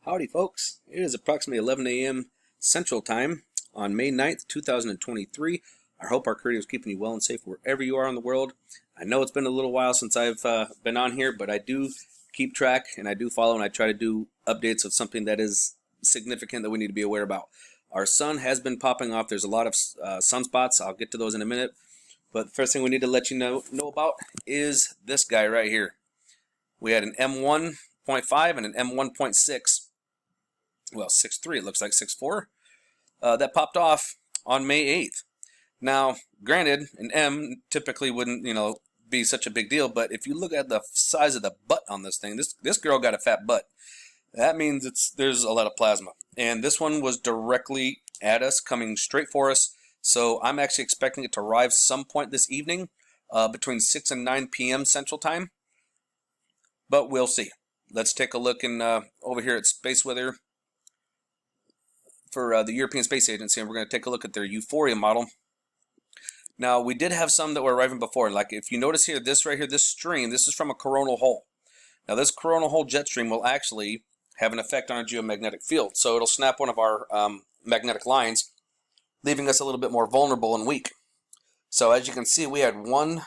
Howdy folks, it is approximately 11 a.m. Central Time on May 9th, 2023. I hope our creator is keeping you well and safe wherever you are in the world. I know it's been a little while since I've been on here, but I do keep track and I do follow and I try to do updates of something that is significant that we need to be aware about. Our sun has been popping off. There's a lot of sunspots. I'll get to those in a minute. But the first thing we need to let you know about is this guy right here. We had an M1.5 and an M1.6. Well, 6.3, it looks like 6.4, that popped off on May 8th. Now, granted, an M typically wouldn't, be such a big deal, but if you look at the size of the butt on this thing, this girl got a fat butt. That means there's a lot of plasma. And this one was directly at us, coming straight for us. So I'm actually expecting it to arrive some point this evening, between 6 and 9 p.m. Central Time. But we'll see. Let's take a look over here at Space Weather for the European Space Agency, and we're going to take a look at their Euphoria model. Now, we did have some that were arriving before. Like if you notice here, this right here, this stream, this is from a coronal hole. Now, this coronal hole jet stream will actually have an effect on our geomagnetic field. So it'll snap one of our magnetic lines, leaving us a little bit more vulnerable and weak. So as you can see, we had one,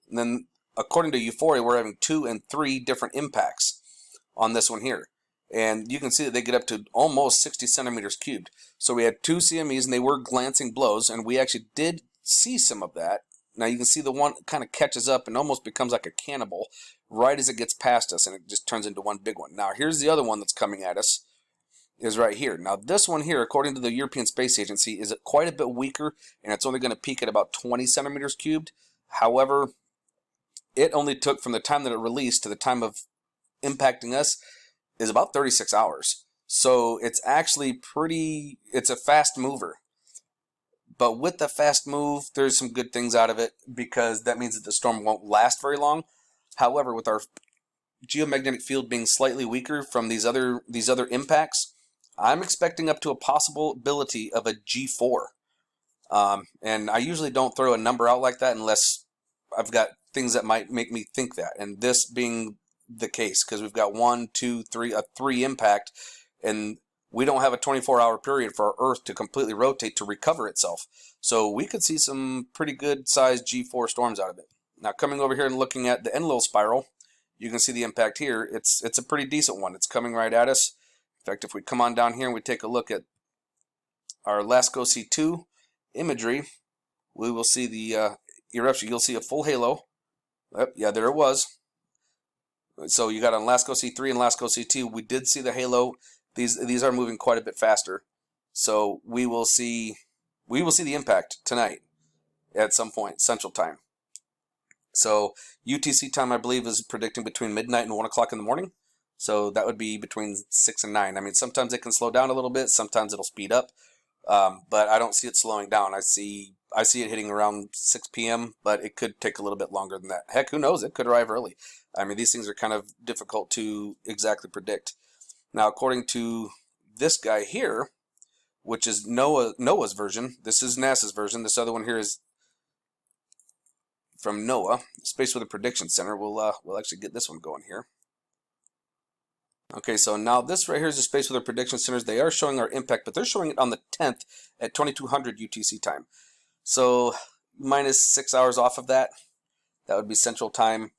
and then according to Euphoria, we're having 2 and 3 different impacts on this one here. And you can see that they get up to almost 60 centimeters cubed. So we had 2 CMEs, and they were glancing blows, and we actually did see some of that. Now you can see the one kind of catches up and almost becomes like a cannibal right as it gets past us, and it just turns into one big one. Now here's the other one that's coming at us, is right here. Now this one here, according to the European Space Agency, is quite a bit weaker, and it's only going to peak at about 20 centimeters cubed. However, it only took from the time that it released to the time of impacting us is about 36 hours. So it's actually it's a fast mover. But with the fast move, there's some good things out of it, because that means that the storm won't last very long. However, with our geomagnetic field being slightly weaker from these other impacts, I'm expecting up to a possibility of a G-4. And I usually don't throw a number out like that unless I've got things that might make me think that. And this being the case, because we've got 1, 2, 3, a 3 impact, and we don't have a 24-hour period for our Earth to completely rotate to recover itself. So we could see some pretty good sized G4 storms out of it. Now coming over here and looking at the Enlil spiral, you can see the impact here. It's a pretty decent one. It's coming right at us. In fact, if we come on down here and we take a look at our LASCO C2 imagery, we will see the eruption. You'll see a full halo. Yep, yeah, there it was. So you got on LASCO C3 and LASCO C2, we did see the halo. These are moving quite a bit faster. So we will see the impact tonight at some point, Central Time. So UTC time, I believe, is predicting between midnight and 1 o'clock in the morning. So that would be between 6 and 9. I mean, sometimes it can slow down a little bit, sometimes it'll speed up. But I don't see it slowing down. I see it hitting around 6 p.m., but it could take a little bit longer than that. Heck, who knows? It could arrive early. I mean, these things are kind of difficult to exactly predict. Now, according to this guy here, which is NOAA's version, this is NASA's version. This other one here is from NOAA, Space Weather Prediction Center. We'll actually get this one going here. Okay, so now this right here is the Space Weather Prediction Centers. They are showing our impact, but they're showing it on the 10th at 2200 UTC time. So minus 6 hours off of that, that would be Central Time.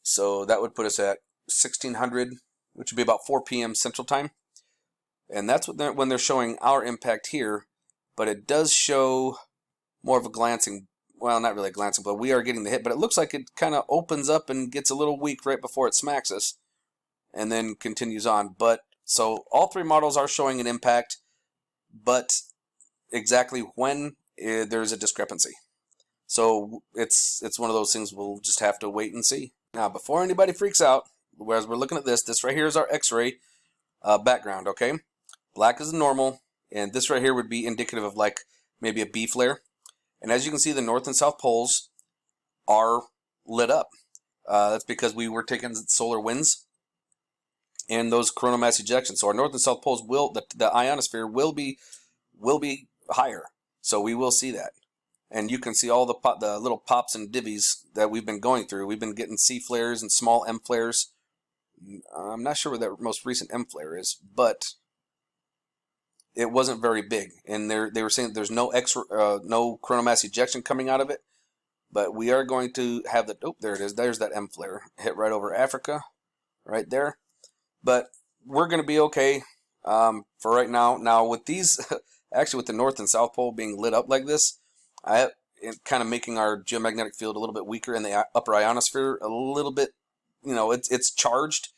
So that would put us at 1600, which would be about 4 p.m. Central Time. And that's what when they're showing our impact here. But it does show more of a glancing, well, not really a glancing, but we are getting the hit. But it looks like it kind of opens up and gets a little weak right before it smacks us, and then continues on. But so all 3 models are showing an impact, but exactly when, there's a discrepancy. So it's one of those things we'll just have to wait and see. Now, before anybody freaks out, whereas we're looking at this right here is our X-ray background, okay? Black is normal, and this right here would be indicative of like maybe a B flare. And as you can see, the north and south poles are lit up. That's because we were taking solar winds and those coronal mass ejections. So our north and south poles the ionosphere will be higher. So we will see that. And you can see all the little pops and divvies that we've been going through. We've been getting C flares and small M flares I'm not sure where that most recent M flare is, but it wasn't very big. And they were saying there's no no coronal mass ejection coming out of it, but we are going to have the, oh, there it is. There's that M flare. Hit right over Africa, right there. But we're going to be okay for right now. Now with these, actually with the North and South Pole being lit up like this, kind of making our geomagnetic field a little bit weaker in the upper ionosphere, a little bit, it's charged.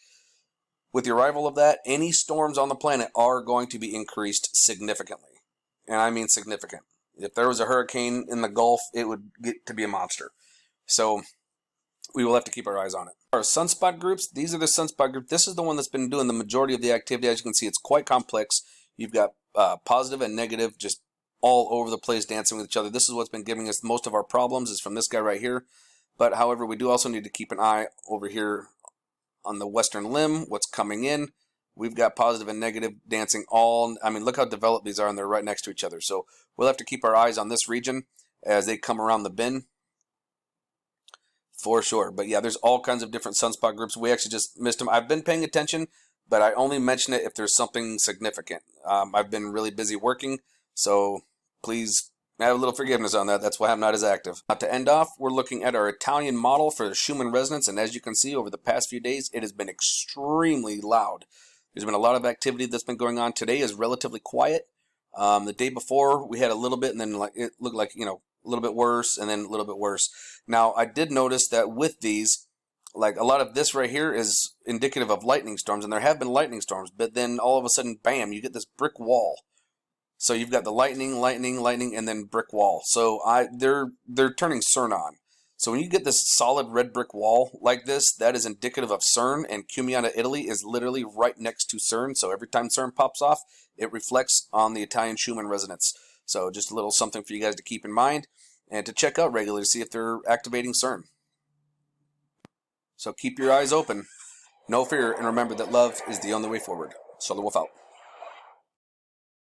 With the arrival of that, any storms on the planet are going to be increased significantly. And I mean significant. If there was a hurricane in the Gulf, it would get to be a monster. So we will have to keep our eyes on it. Our sunspot groups, these are the sunspot group. This is the one that's been doing the majority of the activity. As you can see, it's quite complex. You've got positive and negative just all over the place dancing with each other. This is what's been giving us most of our problems, is from this guy right here. But however, we do also need to keep an eye over here on the western limb, what's coming in. We've got positive and negative dancing all, I mean, look how developed these are, and they're right next to each other. So we'll have to keep our eyes on this region as they come around the bend for sure. But yeah, there's all kinds of different sunspot groups. We actually just missed them. I've been paying attention, but I only mention it if there's something significant. I've been really busy working, so please have a little forgiveness on that. That's why I'm not as active. Now, to end off, we're looking at our Italian model for the Schumann resonance, and as you can see, over the past few days, it has been extremely loud. There's been a lot of activity that's been going on. Today is relatively quiet. The day before, we had a little bit, and then it looked like, a little bit worse, and then a little bit worse. Now, I did notice that with these, like a lot of this right here is indicative of lightning storms, and there have been lightning storms, but then all of a sudden, bam, you get this brick wall. So you've got the lightning, and then brick wall. So they're turning CERN on. So when you get this solid red brick wall like this, that is indicative of CERN, and Cumiana, Italy is literally right next to CERN. So every time CERN pops off, it reflects on the Italian Schumann resonance. So just a little something for you guys to keep in mind and to check out regularly to see if they're activating CERN. So keep your eyes open, no fear, and remember that love is the only way forward. Solar Wolf out.